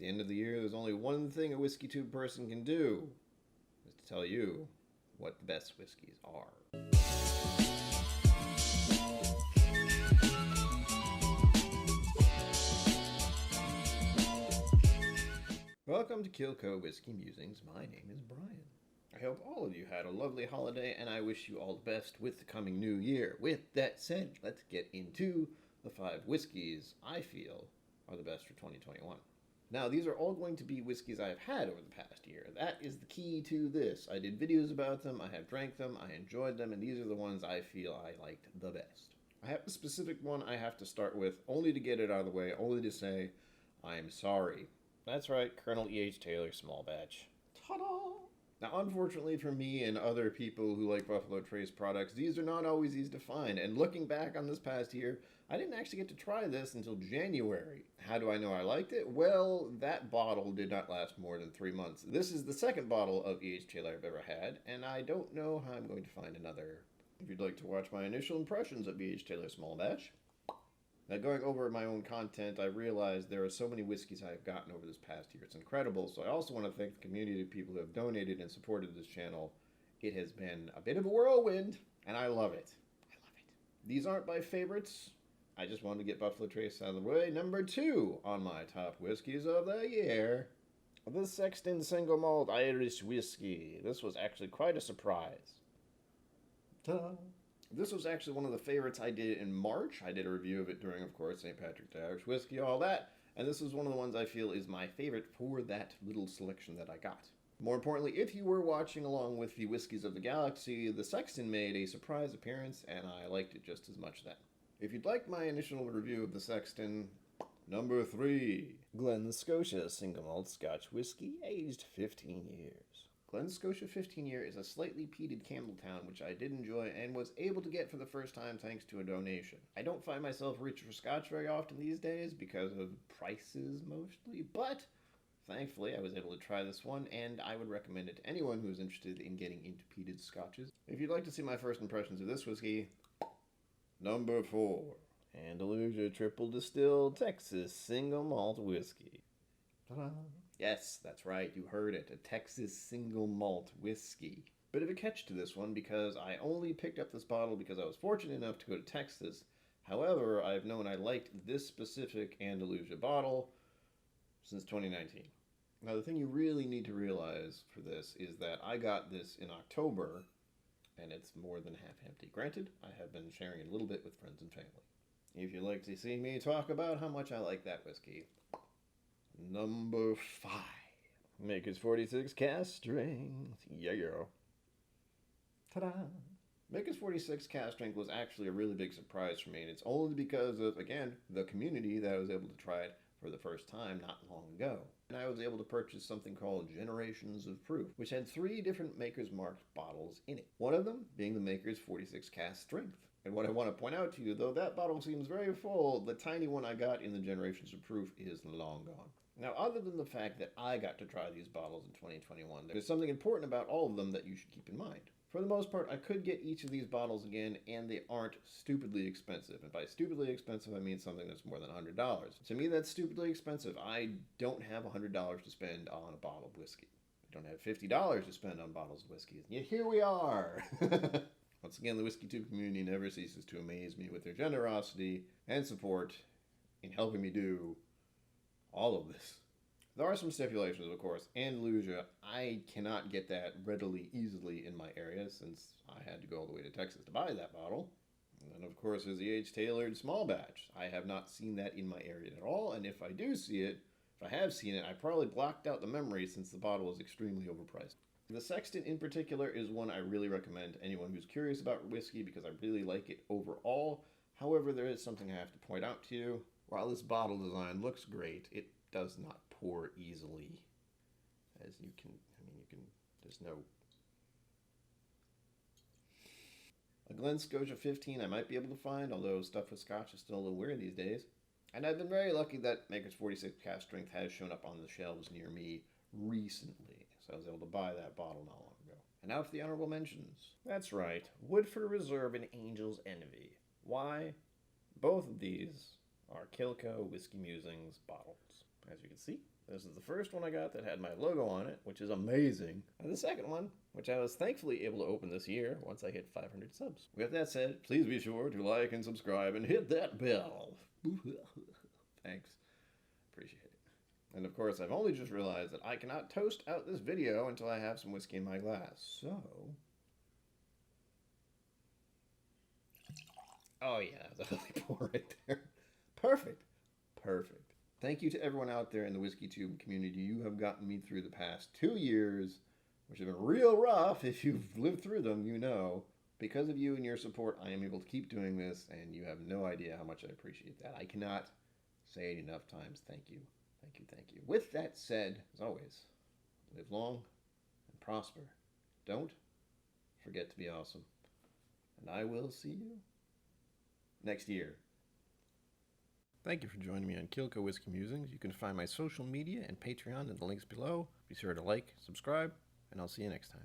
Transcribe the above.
the end of the year, there's only one thing a WhiskeyTube person can do, is to tell you what the best whiskeys are. Welcome to KillCo Whiskey Musings. My name is Brian. I hope all of you had a lovely holiday, and I wish you all the best with the coming new year. With that said, let's get into the 5 whiskeys I feel are the best for 2021. Now, these are all going to be whiskeys I have had over the past year. That is the key to this. I did videos about them, I have drank them, I enjoyed them, and these are the ones I feel I liked the best. I have a specific one I have to start with, only to get it out of the way, only to say, I'm sorry. That's right, Colonel E.H. Taylor Small Batch. Ta-da! Now, unfortunately for me and other people who like Buffalo Trace products, these are not always easy to find. And looking back on this past year, I didn't actually get to try this until January. How do I know I liked it? Well, that bottle did not last more than 3 months. This is the second bottle of E.H. Taylor I've ever had, and I don't know how I'm going to find another. If you'd like to watch my initial impressions of E.H. Taylor Small Batch. Now, going over my own content, I realized there are so many whiskeys I've gotten over this past year. It's incredible. So I also want to thank the community of people who have donated and supported this channel. It has been a bit of a whirlwind, and I love it. I love it. These aren't my favorites. I just wanted to get Buffalo Trace out of the way. Number 2 on my top whiskeys of the year. The Sexton Single Malt Irish Whiskey. This was actually quite a surprise. Ta-da! This was actually one of the favorites I did in March. I did a review of it during, of course, St. Patrick's Day Irish Whiskey, all that. And this is one of the ones I feel is my favorite for that little selection that I got. More importantly, if you were watching along with the Whiskeys of the Galaxy, the Sexton made a surprise appearance, and I liked it just as much then. If you'd like my initial review of the Sexton, number 3. Glencairn Single Malt Scotch Whiskey, aged 15 years. Glencairn 15 Year is a slightly peated Campbelltown, which I did enjoy and was able to get for the first time thanks to a donation. I don't find myself reaching for Scotch very often these days because of prices mostly, but thankfully I was able to try this one, and I would recommend it to anyone who is interested in getting into peated Scotches. If you'd like to see my first impressions of this whiskey, number 4. Andalusia Triple Distilled Texas Single Malt Whiskey. Ta-da! Yes, that's right, you heard it, a Texas single malt whiskey. Bit of a catch to this one because I only picked up this bottle because I was fortunate enough to go to Texas. However, I've known I liked this specific Andalusia bottle since 2019. Now, the thing you really need to realize for this is that I got this in October, and it's more than half empty. Granted, I have been sharing it a little bit with friends and family. If you'd like to see me talk about how much I like that whiskey, number 5. Maker's 46 Cask Strength. Yeah. Ta-da! Maker's 46 Cask Strength was actually a really big surprise for me, and it's only because of, again, the community that I was able to try it for the first time not long ago. And I was able to purchase something called Generations of Proof, which had 3 different Maker's marked bottles in it. One of them being the Maker's 46 Cask Strength. And what I want to point out to you, though that bottle seems very full, the tiny one I got in the Generations of Proof is long gone. Now, other than the fact that I got to try these bottles in 2021, there's something important about all of them that you should keep in mind. For the most part, I could get each of these bottles again, and they aren't stupidly expensive. And by stupidly expensive, I mean something that's more than $100. To me, that's stupidly expensive. I don't have $100 to spend on a bottle of whiskey. I don't have $50 to spend on bottles of whiskey. And yet here we are! Once again, the WhiskeyTube community never ceases to amaze me with their generosity and support in helping me do all of this. There are some stipulations, of course. Andalusia, I cannot get that readily, easily in my area since I had to go all the way to Texas to buy that bottle. And then, of course, there's the E.H. Taylor Small Batch. I have not seen that in my area at all, and if I do see it, if I have seen it, I probably blocked out the memory since the bottle is extremely overpriced. The Sexton in particular is one I really recommend to anyone who's curious about whiskey because I really like it overall. However, there is something I have to point out to you. While this bottle design looks great, it does not pour easily. As you can, there's no... A Glencairn 15 I might be able to find, although stuff with Scotch is still a little weird these days. And I've been very lucky that Maker's 46 Cask Strength has shown up on the shelves near me recently. So I was able to buy that bottle not long ago. And now for the honorable mentions. That's right, Woodford Reserve and Angel's Envy. Why? Both of these are KillCo Whiskey Musings bottles. As you can see, This is the first one I got that had my logo on it, which is amazing. And the second one, which I was thankfully able to open this year once I hit 500 subs. With that said, please be sure to like and subscribe and hit that bell. Thanks. Appreciate it. And of course, I've only just realized that I cannot toast out this video until I have some whiskey in my glass. So... oh yeah, that's a lovely pour right there. Perfect. Perfect. Thank you to everyone out there in the WhiskeyTube community. You have gotten me through the past 2 years, which have been real rough. If you've lived through them, you know. Because of you and your support, I am able to keep doing this, and you have no idea how much I appreciate that. I cannot say it enough times. Thank you. Thank you, thank you. With that said, as always, live long and prosper. Don't forget to be awesome. And I will see you next year. Thank you for joining me on KillCo Whiskey Musings. You can find my social media and Patreon in the links below. Be sure to like, subscribe, and I'll see you next time.